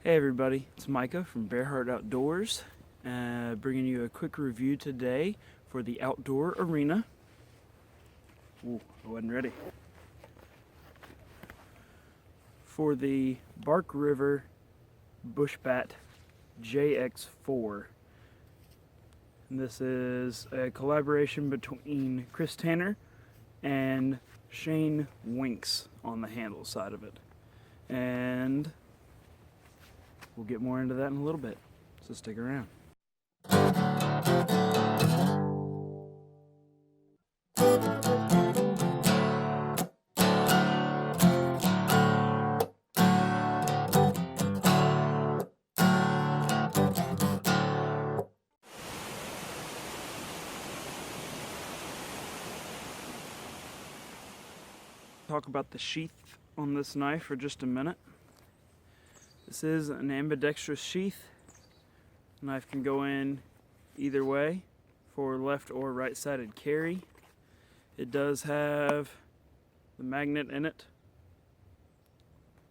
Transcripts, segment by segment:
Hey everybody, it's Micah from BearHart Outdoors, bringing you a quick review today for the outdoor arena. Ooh, I wasn't ready. For the Bark River Bushbat JX4. And this is a collaboration between Chris Tanner and Shane Winks on the handle side of it. And we'll get more into that in a little bit, so stick around. Talk about the sheath on this knife for just a minute. This is an ambidextrous sheath. The knife can go in either way for left or right sided carry. It does have the magnet in it,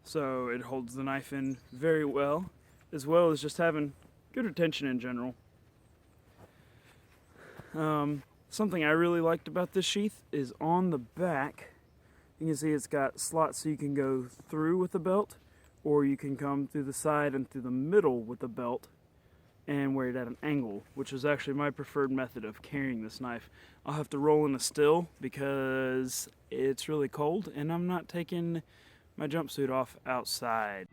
so it holds the knife in very well as just having good retention in general. Something I really liked about this sheath is on the back. You can see it's got slots so you can go through with the belt, or you can come through the side and through the middle with the belt and wear it at an angle, which is actually my preferred method of carrying this knife. I'll have to roll in a still because it's really cold and I'm not taking my jumpsuit off outside.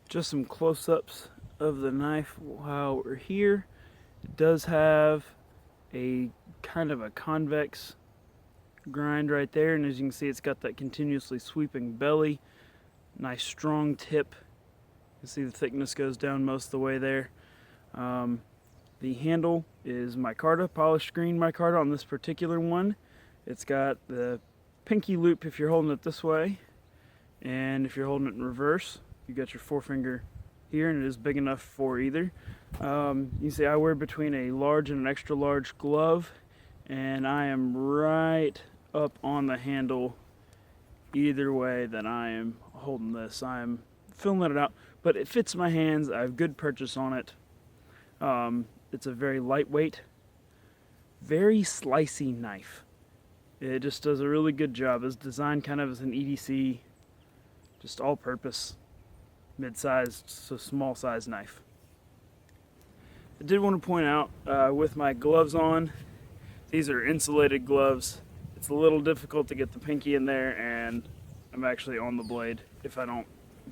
Just some close-ups of the knife while we're here. It does have a kind of a convex grind right there, and as you can see, it's got that continuously sweeping belly. Nice strong tip. You can see the thickness goes down most of the way there. The handle is micarta, polished green micarta on this particular one. It's got the pinky loop if you're holding it this way, and if you're holding it in reverse, you got your forefinger here, and it is big enough for either. You see I wear between a large and an extra large glove, and I am right up on the handle either way that I am holding this. I'm filling it out, but it fits my hands. I have good purchase on it. It's a very lightweight, very slicey knife. It just does a really good job. It's designed kind of as an EDC, just all-purpose, mid-sized, so small-sized knife. I did want to point out, with my gloves on, these are insulated gloves. It's a little difficult to get the pinky in there, and I'm actually on the blade if I don't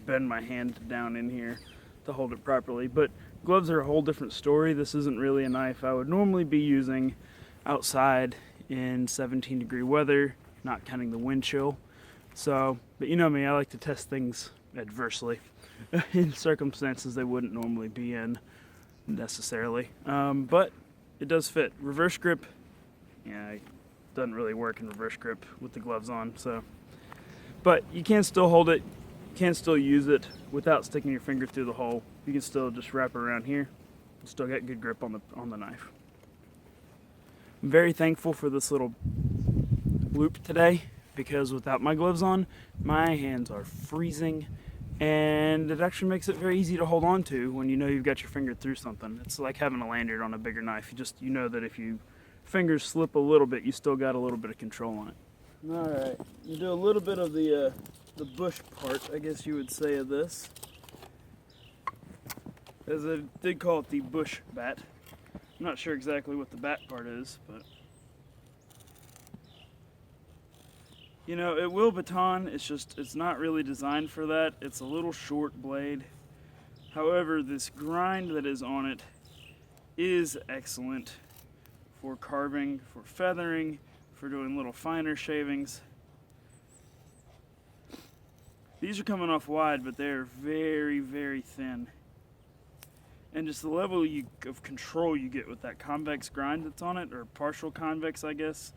bend my hand down in here to hold it properly. But gloves are a whole different story. This isn't really a knife I would normally be using outside in 17-degree weather, not counting the wind chill. So, but you know me, I like to test things adversely in circumstances they wouldn't normally be in necessarily. But it does fit. Reverse grip, yeah, it doesn't really work in reverse grip with the gloves on. So, but you can still hold it, you can still use it without sticking your finger through the hole. You can still just wrap it around here and still get good grip on the knife. I'm very thankful for this little loop today, because without my gloves on, my hands are freezing, and it actually makes it very easy to hold on to when you know you've got your finger through something. It's like having a lanyard on a bigger knife. You know that if your fingers slip a little bit, you still got a little bit of control on it. All right, you do a little bit of the bush part, I guess you would say, of this. As I did call it the bush bat. I'm not sure exactly what the bat part is, but you know, it will baton. It's not really designed for that. It's a little short blade. However, this grind that is on it is excellent for carving, for feathering, for doing little finer shavings. These are coming off wide, but they're very, very thin. And just the level of control you get with that convex grind that's on it, or partial convex, I guess,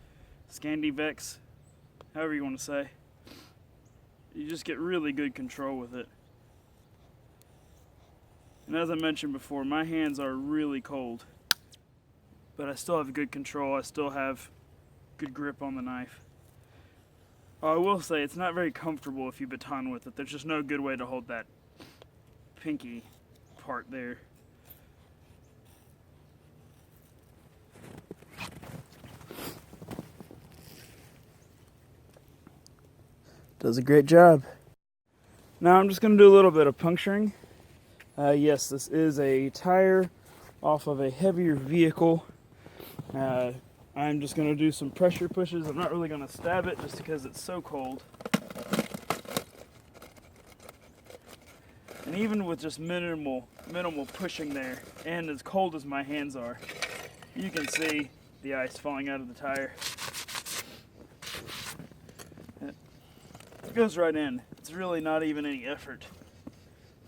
Scandivex, however you want to say. You just get really good control with it. And as I mentioned before, my hands are really cold, but I still have good control. I still have good grip on the knife. I will say it's not very comfortable if you baton with it. There's just no good way to hold that pinky part there. Does a great job. Now I'm just going to do a little bit of puncturing. Yes, this is a tire off of a heavier vehicle. I'm just going to do some pressure pushes. I'm not really going to stab it just because it's so cold. And even with just minimal pushing there, and as cold as my hands are, you can see the ice falling out of the tire. It goes right in. It's really not even any effort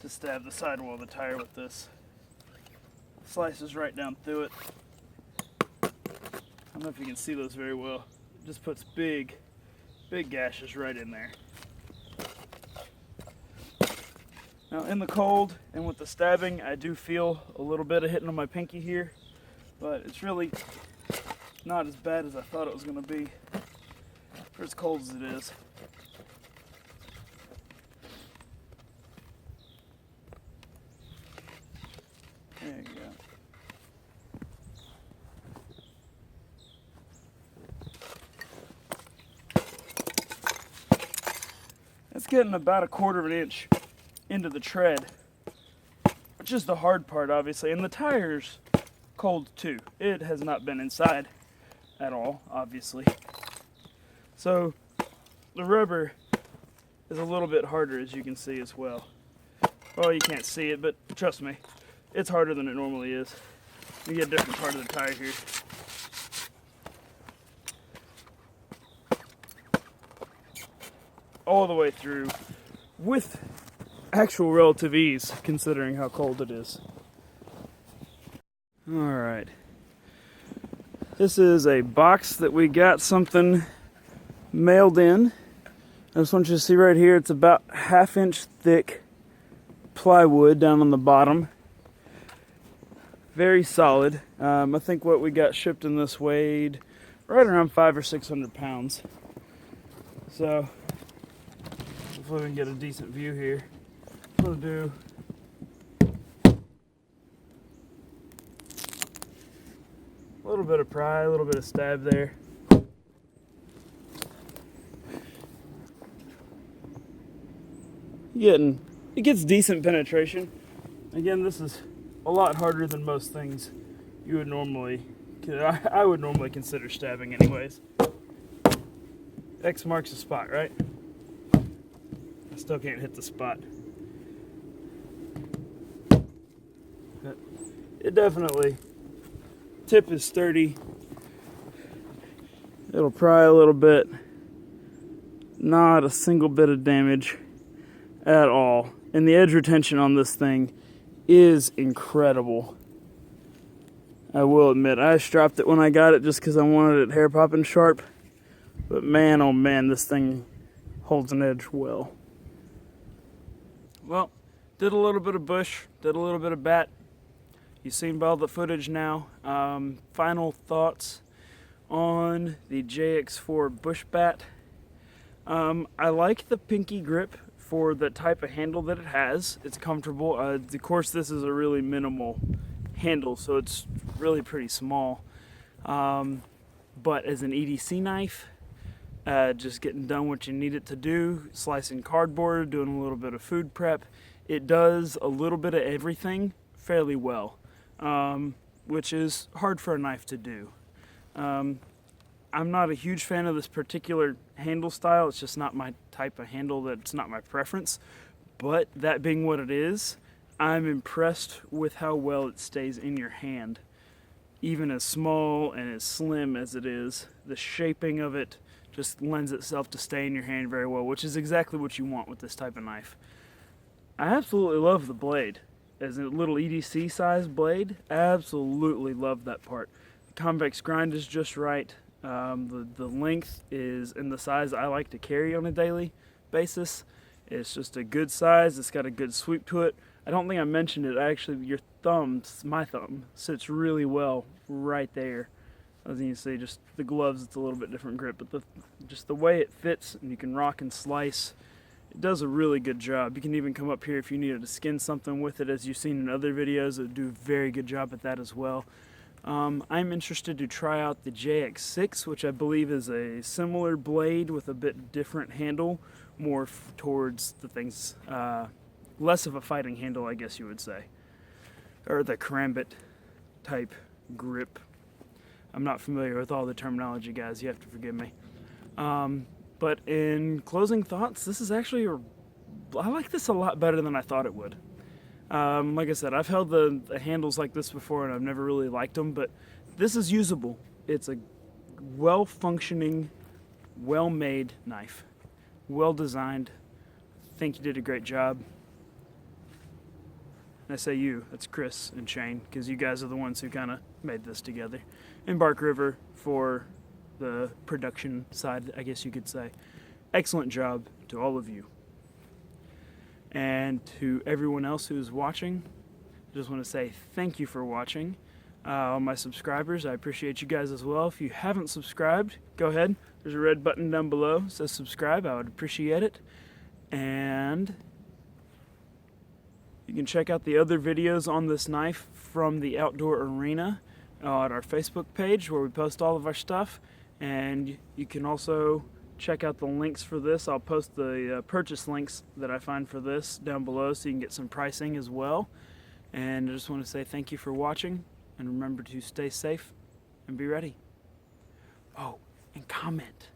to stab the sidewall of the tire with this. Slices right down through it. I don't know if you can see those very well. It just puts big gashes right in there. Now in the cold and with the stabbing, I do feel a little bit of hitting on my pinky here, but it's really not as bad as I thought it was going to be for as cold as it is. There you go. It's getting about 1/4 of an inch into the tread, which is the hard part, obviously, and the tire's cold too. It has not been inside at all, obviously. So the rubber is a little bit harder, as you can see as well. Well, you can't see it, but trust me, it's harder than it normally is. You get a different part of the tire here. All the way through with actual relative ease, considering how cold it is. Alright. This is a box that we got something mailed in. I just want you to see right here, it's about 1/2 inch thick plywood down on the bottom. Very solid. I think what we got shipped in this weighed right around 500 or 600 pounds. So, hopefully we can get a decent view here. I'm going to do a little bit of pry, a little bit of stab there. It gets decent penetration. Again, this is a lot harder than most things you would normally, I would normally consider stabbing anyways. X marks the spot, right? I still can't hit the spot. But it definitely, tip is sturdy. It'll pry a little bit. Not a single bit of damage at all. And the edge retention on this thing is incredible. I will admit, I stropped it when I got it just because I wanted it hair popping sharp. But man, oh man, this thing holds an edge well. Well, did a little bit of bush, did a little bit of bat. You've seen all the footage now. Final thoughts on the JX4 Bushbat. I like the pinky grip for the type of handle that it has. It's comfortable. Of course, this is a really minimal handle, so it's really pretty small. But as an EDC knife, just getting done what you need it to do, slicing cardboard, doing a little bit of food prep, it does a little bit of everything fairly well, which is hard for a knife to do. I'm not a huge fan of this particular handle style. It's just not my type of handle. That's not my preference. But that being what it is, I'm impressed with how well it stays in your hand. Even as small and as slim as it is, the shaping of it just lends itself to stay in your hand very well, which is exactly what you want with this type of knife. I absolutely love the blade. As a little EDC size blade, absolutely love that part. The convex grind is just right. The length is in the size I like to carry on a daily basis. It's just a good size. It's got a good sweep to it. I don't think I mentioned it. Actually, my thumb, sits really well right there. As you can see, just the gloves, it's a little bit different grip, but just the way it fits, and you can rock and slice, it does a really good job. You can even come up here if you needed to skin something with it, as you've seen in other videos. It would do a very good job at that as well. I'm interested to try out the JX6, which I believe is a similar blade with a bit different handle, more towards the things, less of a fighting handle, I guess you would say, or the karambit type grip. I'm not familiar with all the terminology, guys. You have to forgive me. But in closing thoughts, this is actually I like this a lot better than I thought it would. Like I said, I've held the handles like this before, and I've never really liked them, but this is usable. It's a well-functioning, well-made knife. Well-designed. I think you did a great job. And I say you, that's Chris and Shane, because you guys are the ones who kind of made this together. And Bark River for the production side, I guess you could say. Excellent job to all of you. And to everyone else who's watching, I just want to say thank you for watching. All my subscribers, I appreciate you guys as well. If you haven't subscribed, go ahead. There's a red button down below that says subscribe. I would appreciate it. And you can check out the other videos on this knife from the outdoor arena at our Facebook page, where we post all of our stuff. And you can also check out the links for this. I'll post the purchase links that I find for this down below, so you can get some pricing as well. And I just want to say thank you for watching, and remember to stay safe and be ready. Oh, and comment.